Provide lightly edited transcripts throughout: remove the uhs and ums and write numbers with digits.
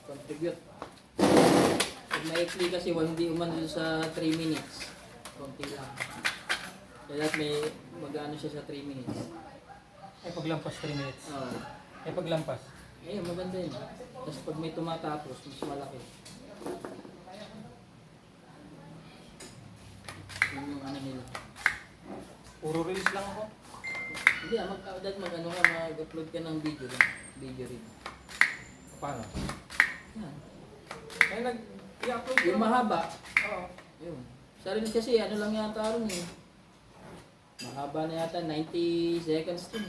contribute. Pag maikli kasi, hindi umano sa 3 minutes. Konti lang. Kaya dapat may mag-ano siya sa 3 minutes. Eh, paglampas 3 minutes. Oo. Eh, paglampas. Ayun, maganda yun. Tapos pag may tumatapos, mas malaki. Yun yung ano nila. Puro reels lang ako. Hindi dahil mag-ano ka, mag-upload ka ng video rin. Video rin. Paano? Yan. Eh, i-upload ko. Yung mahaba. Oo. Yun. Sa rin kasi, ano lang yata rin eh. Mahaba na yata, 90 seconds din.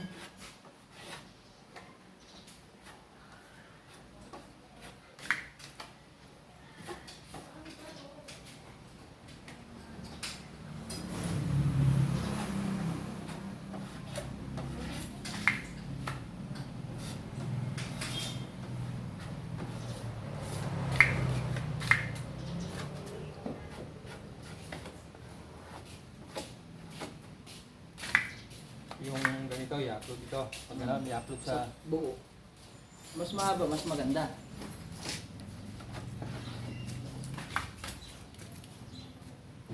Yung ganito, i-upload ito. Pag alam, i-upload sa... Buo. Mas mahaba, mas maganda.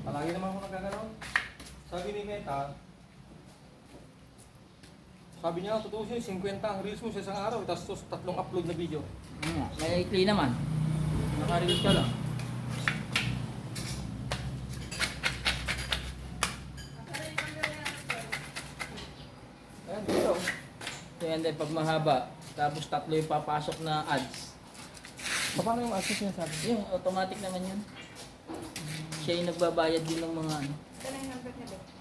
Palagi naman ako nagkakaroon. Sabi ni Meta, sabi niya, tutusin, 50 ang reels mo sa isang araw, tapos 3 upload na video. May ikli naman. Naka-release ka lang. Ayan, dito. Kaya hindi, pag mahaba, tapos 3 yung papasok na ads. Paano yung access niya sabi? Yung automatic naman yun. Siya yung nagbabayad din ng mga ano.